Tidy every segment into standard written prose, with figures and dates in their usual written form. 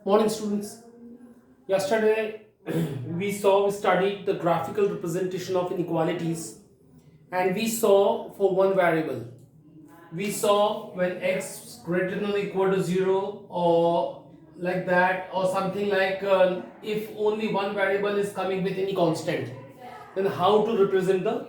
Morning, students. Yesterday, we studied the graphical representation of inequalities, and we saw for one variable. We saw when x greater than or equal to 0, or like that, or something like if only one variable is coming with any constant, then how to represent the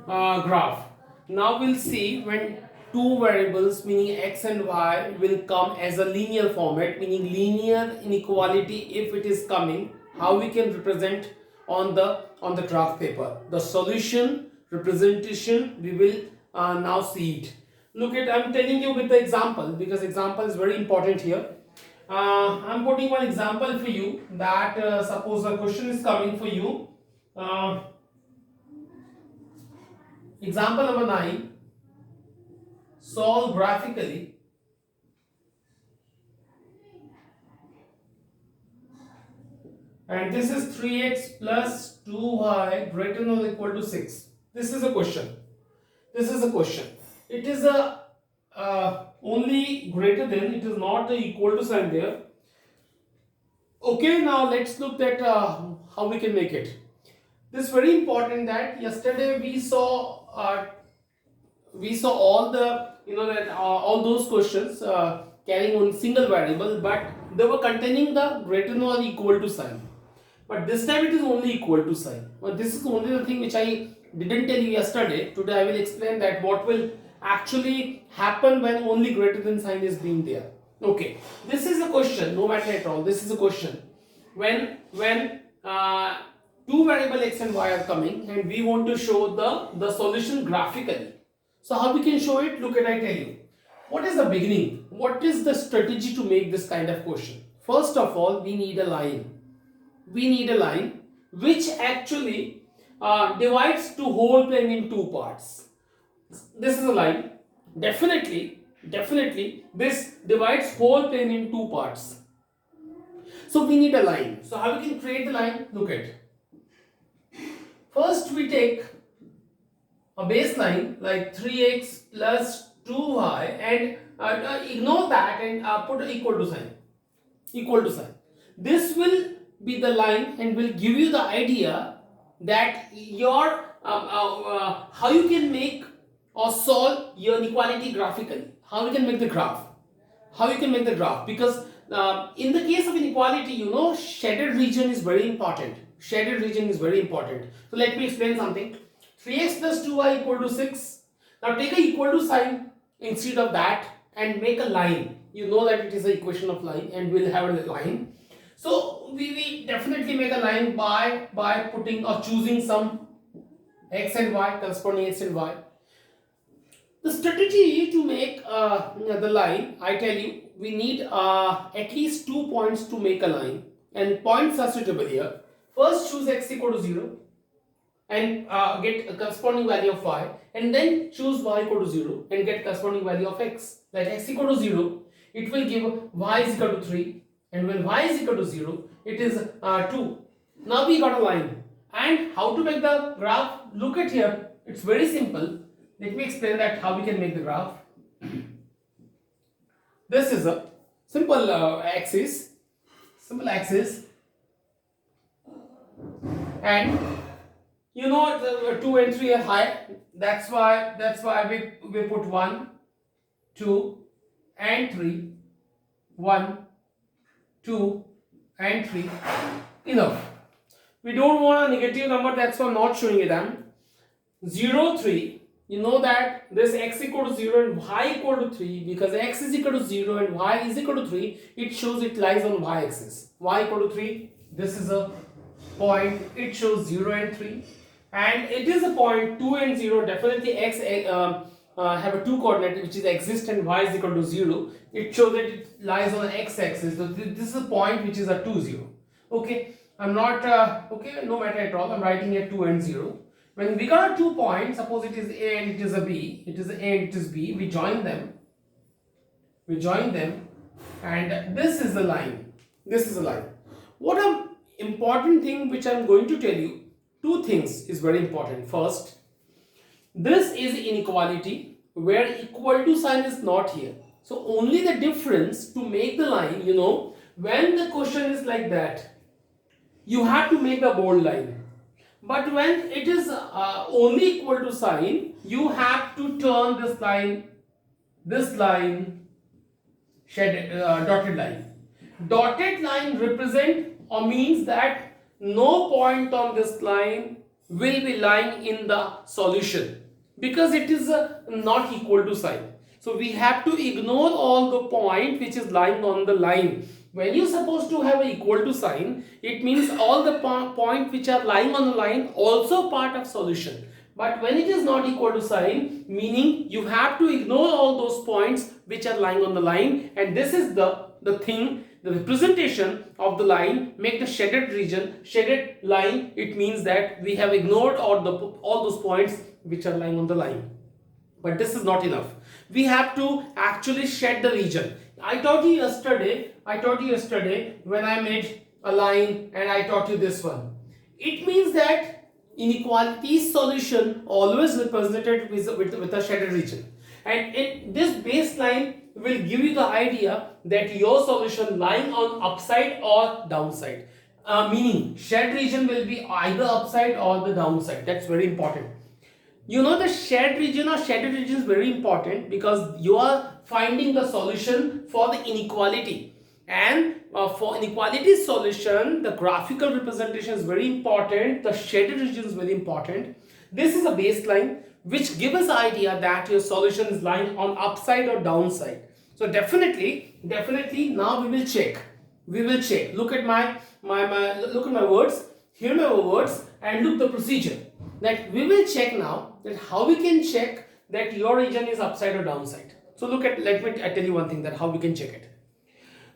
graph. Now we'll see when two variables meaning x and y will come as a linear format, meaning linear inequality. If it is coming, how we can represent on the graph paper. The solution representation we will now see it. Look at, I'm telling you with the example because example is very important here. I'm putting one example for you that suppose a question is coming for you. uh, Example number 9, solve graphically and this is 3x plus 2y greater than or equal to 6. This is a question. This is a question. It is a only greater than, it is not the equal to sign there. Okay, now let's look at how we can make it. This is very important that yesterday we saw all the that all those questions carrying one single variable, but they were containing the greater than or equal to sign. But this time it is only equal to sign. But this is only the thing which I didn't tell you yesterday. Today I will explain that what will actually happen when only greater than sign is being there. Okay, this is a question. No matter at all, this is a question. When two variable x and y are coming, and we want to show the solution graphically. So how we can show it? Look at, I tell you. What is the beginning? What is the strategy to make this kind of question? First of all, we need a line. We need a line which actually divides the whole plane in two parts. This is a line. Definitely, this divides whole plane in two parts. So we need a line. So how we can create the line? Look at. First we take a baseline like 3x plus 2y and ignore that and put equal to sign. Equal to sign. This will be the line and will give you the idea that your how you can make or solve your inequality graphically. How you can make the graph. How you can make the graph, because in the case of inequality, shaded region is very important. Shaded region is very important. So let me explain something. 3x plus 2y equal to 6. Now take a equal to sign instead of that and make a line. You know that it is an equation of line and we'll have a line. So we definitely make a line by putting or choosing some x and y, corresponding x and y. The strategy to make the line, I tell you, we need at least 2 points to make a line, and points are suitable here. First choose x equal to 0 and get a corresponding value of y, and then choose y equal to 0 and get corresponding value of x. Like x equal to 0, it will give y is equal to 3, and when y is equal to 0, it is 2. Now we got a line. And how to make the graph? Look at here, it's very simple. Let me explain that how we can make the graph. This is a simple axis, and 2 and 3 are high. That's why we put 1, 2 and 3, 1, 2 and 3. Enough. We don't want a negative number, that's why I'm not showing it. 0, 3. You know that this x equal to 0 and y equal to 3, because x is equal to 0 and y is equal to 3, it shows it lies on y axis. Y equal to 3, this is a point, it shows 0 and 3, and it is a point 2 and 0. Definitely x have a 2 coordinate which is exist, and y is equal to 0. It shows that it lies on the x axis. So this is a point which is a 2, 0. Okay, I'm not okay, no matter at all, I'm writing here 2 and 0. When we got 2 points, suppose it is A and it is a B, it is A and it is B, we join them, and this is the line. This is a line. What a important thing which I am going to tell you, two things is very important. First, this is inequality where equal to sign is not here. So only the difference to make the line, when the question is like that, you have to make the bold line. But when it is only equal to sign, you have to turn this line, dotted line. Dotted line represent or means that no point on this line will be lying in the solution because it is not equal to sign. So we have to ignore all the point which is lying on the line. When you supposed to have a equal to sign, it means all the point which are lying on the line also part of solution. But when it is not equal to sign, meaning you have to ignore all those points which are lying on the line, and this is the thing, the representation of the line, make the shaded region, shaded line. It means that we have ignored all those points which are lying on the line. But this is not enough. We have to actually shed the region. I taught you yesterday when I made a line and I taught you this one. It means that inequality solution always represented with a shaded region. And this baseline will give you the idea that your solution lying on upside or downside. Meaning shaded region will be either upside or the downside. That's very important. The shaded region or shaded region is very important because you are finding the solution for the inequality. And for inequality solution, the graphical representation is very important. The shaded region is very important. This is a baseline which gives us idea that your solution is lying on upside or downside. So definitely now we will check. Look at my words. Hear my words and look the procedure. That we will check now that how we can check that your region is upside or downside. So let me tell you one thing that how we can check it.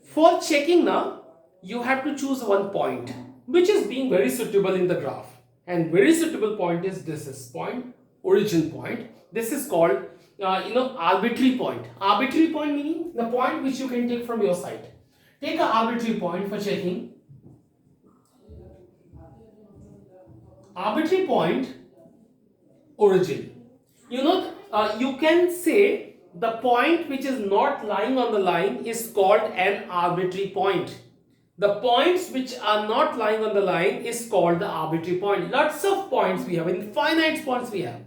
For checking now, you have to choose one point which is being very suitable in the graph, and very suitable point is this point, origin point. This is called arbitrary point. Arbitrary point meaning the point which you can take from your side. Take an arbitrary point for checking. Arbitrary point, origin. You can say the point which is not lying on the line is called an arbitrary point. The points which are not lying on the line is called the arbitrary point. Lots of points we have, infinite points we have,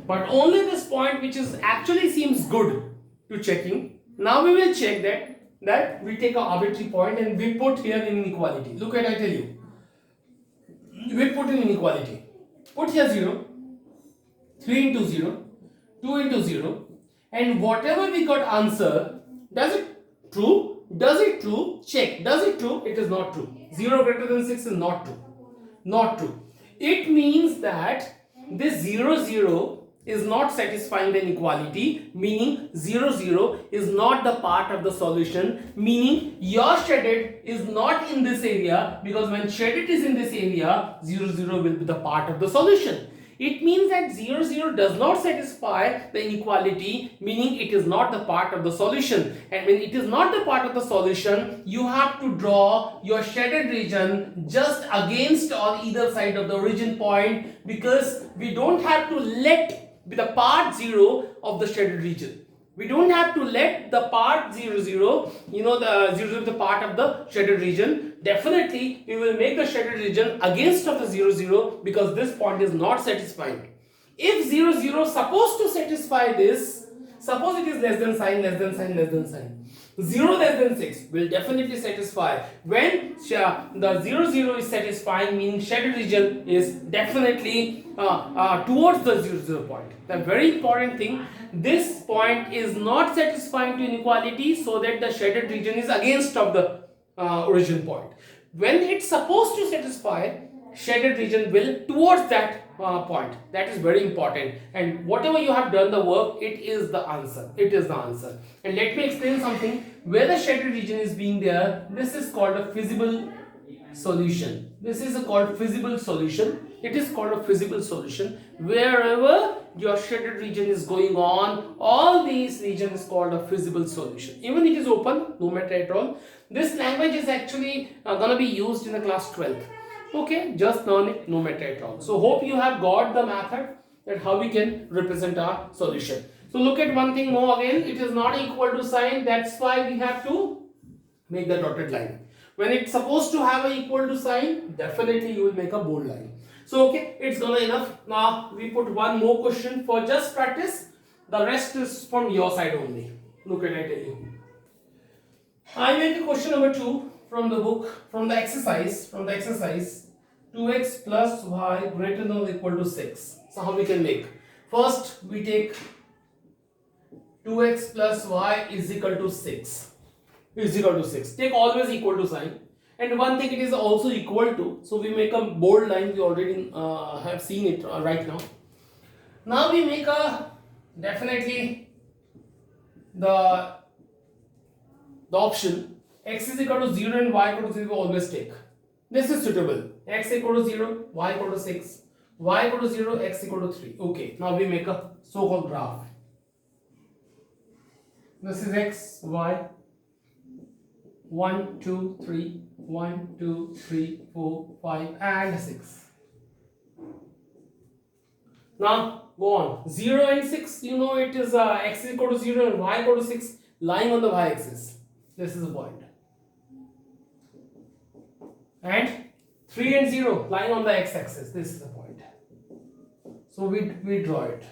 but only this point which is actually seems good to checking. Now we will check that we take an arbitrary point and we put here in inequality. Look at, I tell you, we put in inequality. Put here 0, 3 into 0, 2 into 0, and whatever we got answer, does it true? Does it true? Check. Does it true? It is not true. 0 greater than 6 is not true. Not true. It means that this 0, 0 is not satisfying the inequality, meaning 0, 0 is not the part of the solution, meaning your shaded is not in this area, because when shaded is in this area, 0, 0 will be the part of the solution. It means that 0, 0 does not satisfy the inequality, meaning it is not the part of the solution. And when it is not the part of the solution, you have to draw your shaded region just against or either side of the origin point, because we don't have to let the part 0 of the shaded region. We don't have to let the part 0, 0, the 0, 0 the part of the shaded region. Definitely, we will make the shaded region against of the 0, 0 because this point is not satisfying. If 0, 0 supposed to satisfy this, suppose it is less than sign, less than sign, less than sign. 0 less than 6 will definitely satisfy. When the 0, 0 is satisfying, meaning shaded region is definitely towards the 0, 0 point. The very important thing, this point is not satisfying to inequality, so that the shaded region is against of the origin point. When it's supposed to satisfy, shaded region will towards that point. That is very important, and whatever you have done the work, it is the answer. It is the answer. And let me explain something. Where the shaded region is being there, this is called a feasible solution. This is called feasible solution. It is called a feasible solution. Wherever your shaded region is going on, all these regions is called a feasible solution. Even it is open, no matter at all. This language is actually gonna be used in the class 12th. Okay, just learn it, no matter at all. So hope you have got the method that how we can represent our solution. So look at one thing more again. It is not equal to sign. That's why we have to make the dotted line. When it's supposed to have a equal to sign, definitely you will make a bold line. So okay, it's gonna enough. Now we put one more question for just practice. The rest is from your side only. Look at, I tell you. I make a question number 2 from the book, from the exercise. 2x plus y greater than or equal to 6. So how we can make? First we take 2x plus y is equal to 6. Take always equal to sign. And one thing, it is also equal to. So we make a bold line. We already have seen it right now. Now we make a definitely the option x is equal to 0 and y equal to 0 we always take. This is suitable. X equal to 0, y equal to 6, y equal to 0, x equal to 3. Okay, now we make a so-called graph. This is x, y, 1, 2, 3, 1, 2, 3, 4, 5 and 6. Now go on. 0 and 6, you know it is x is equal to 0 and y equal to 6 lying on the y-axis. This is the point. And 3 and 0 lying on the x-axis. This is the point. So we draw it.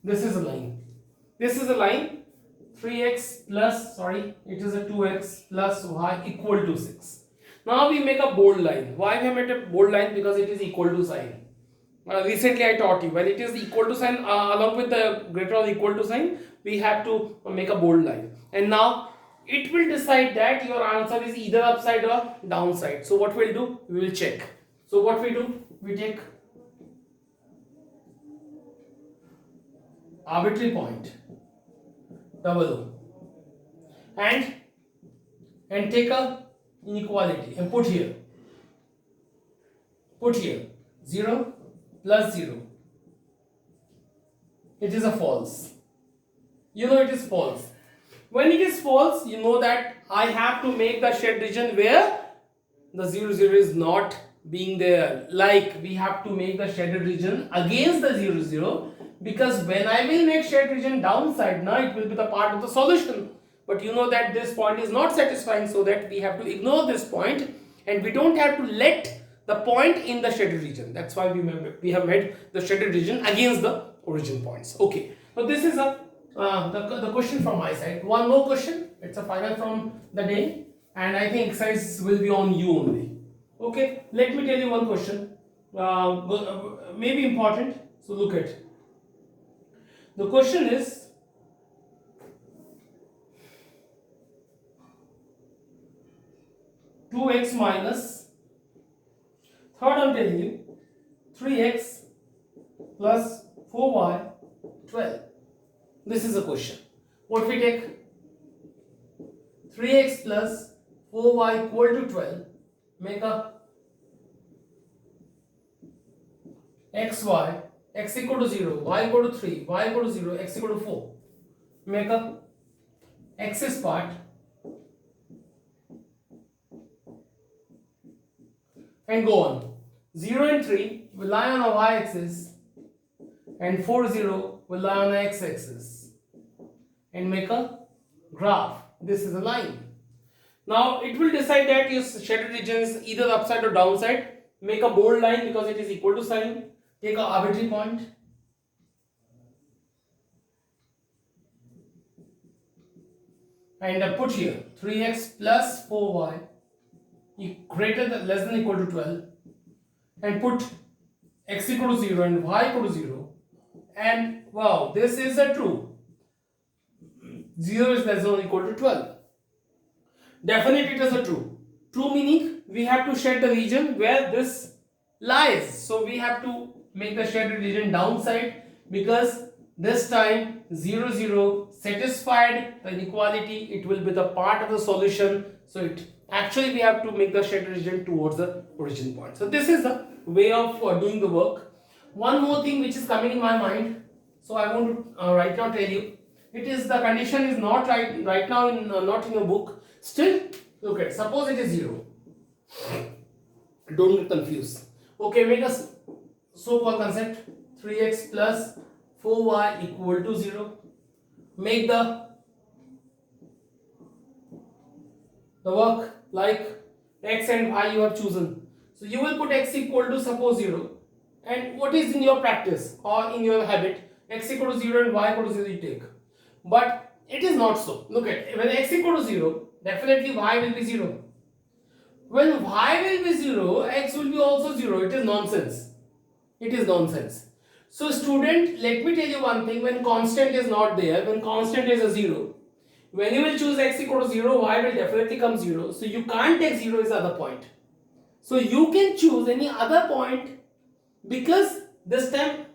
This is a line. 3x plus, sorry, it is a 2x plus y equal to 6. Now we make a bold line. Why we made a bold line? Because it is equal to sign. Recently I taught you, when it is equal to sign along with the greater or equal to sign, we have to make a bold line. And now it will decide that your answer is either upside or downside. So what we'll do? We will check. So what we do? We take arbitrary point, double O, and take a inequality and put here 0 plus 0. It is a false. You know it is false. When it is false, you know that I have to make the shade region where the 0, 0 is not being there. Like we have to make the shaded region against the 0, 0, because when I will make shade region downside, now it will be the part of the solution. But you know that this point is not satisfying, so that we have to ignore this point and we don't have to let the point in the shaded region. That's why we have made the shaded region against the origin points. Okay, so this is the question from my side. One more question. It's a final from the day, and I think exercise will be on you only. Okay, let me tell you one question. Maybe important. So look at. The question is, two x minus, third I'm telling you, 3x plus 4y 12. This is a question. What we take? 3x plus 4y equal to 12. Make a xy, x equal to 0, y equal to 3, y equal to 0, x equal to 4. Make a axis part and go on. 0 and 3 will lie on a y-axis and 4, 0 will lie on the x-axis, and make a graph. This is a line. Now it will decide that your shaded region is either upside or downside. Make a bold line because it is equal to sign. Take an arbitrary point and put here 3x plus 4y greater than less than equal to 12, and put x equal to 0 and y equal to 0, and wow, this is a true. 0 is less than or equal to 12. Definitely it is a true. True meaning we have to shed the region where this lies. So we have to make the shaded region downside, because this time 0, 0 satisfied the inequality. It will be the part of the solution. So it actually we have to make the shaded region towards the origin point. So this is the way of doing the work. One more thing which is coming in my mind, so I want to right now tell you. It is the condition is not right now in not in your book. Still, look at, suppose it is 0. Don't get confused. Okay, make a so-called concept 3x plus 4y equal to 0. make the work like x and y you have chosen. So you will put x equal to suppose 0, and what is in your practice or in your habit, x equal to 0 and y equal to 0 you take. But it is not so. Look at, when x equal to 0, definitely y will be 0. When y will be 0, x will be also 0. It is nonsense. It is nonsense. So student, let me tell you one thing, when constant is not there, when constant is a 0, when you will choose x equal to 0, y will definitely come 0. So you can't take 0 as other point. So you can choose any other point, because this time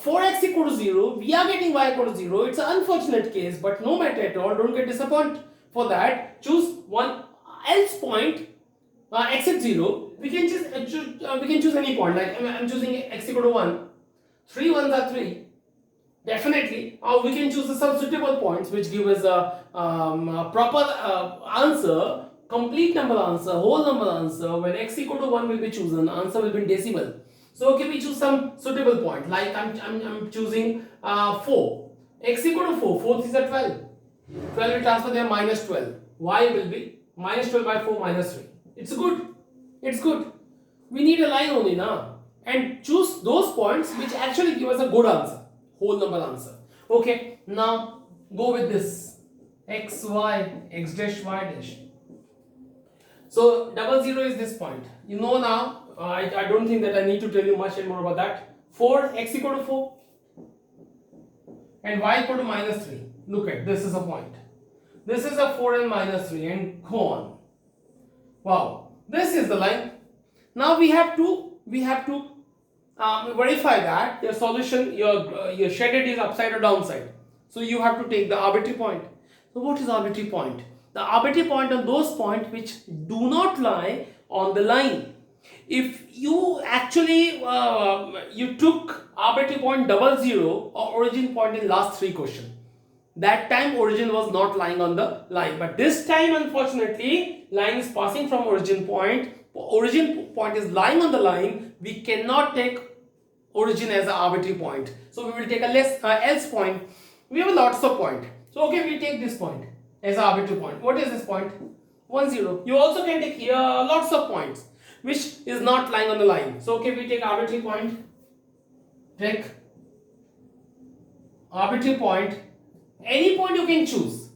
for x equal to 0, we are getting y equal to 0. It's an unfortunate case, but no matter at all, don't get disappointed. For that, choose one else point except 0. We can choose any point. Like I'm choosing x equal to 1. 3 ones are 3. Definitely, or we can choose some suitable points which give us a proper answer, complete number answer, whole number answer. When x equal to 1 will be chosen, answer will be in decimal. So okay, we choose some suitable point. Like I'm choosing 4. X equal to 4. 4 is a 12. 12 will transfer there minus 12. Y will be minus 12 by 4 minus 3. It's good. It's good. We need a line only now, and choose those points which actually give us a good answer, whole number answer. Okay, now go with this x y x dash y dash. So 00 is this point. You know now. I don't think that I need to tell you much and more about that. 4, x equal to 4 and y equal to minus 3. Look at this is a point. This is a 4 and minus 3 and go on. Wow, this is the line. Now we have to verify that your solution, your shaded is upside or downside. So you have to take the arbitrary point. So what is arbitrary point? The arbitrary point are those points which do not lie on the line. If you actually you took arbitrary point 00 or origin point in last 3 questions, that time origin was not lying on the line. But this time, unfortunately, line is passing from origin point. Origin point is lying on the line. We cannot take origin as an arbitrary point. So we will take a else point. We have lots of point. So okay, we take this point as an arbitrary point. What is this point? 1 0. You also can take here lots of points which is not lying on the line. So okay, we take arbitrary point. Take arbitrary point. Any point you can choose.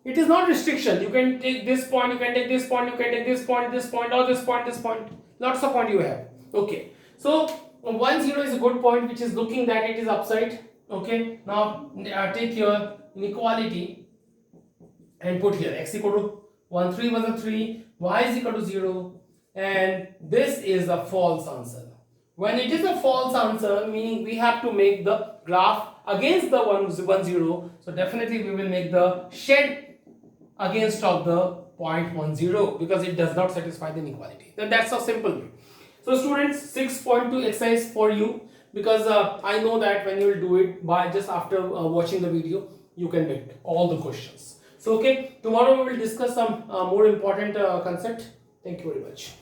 It is not restriction. You can take this point, you can take this point, you can take this point, or this point, this point. Lots of point you have. Okay. So 1 0 is a good point which is looking that it is upside. Okay. Now take your inequality and put here x equal to 1, 3 was a 3, y is equal to 0, and this is a false answer. When it is a false answer, meaning we have to make the graph against the 1 0, so definitely we will make the shed against of the point 1 0 because it does not satisfy the inequality. Then that's a simple way. So students, 6.2 exercise for you, because I know that when you will do it by just after watching the video, you can get all the questions. So okay, tomorrow we will discuss some more important concept. Thank you very much.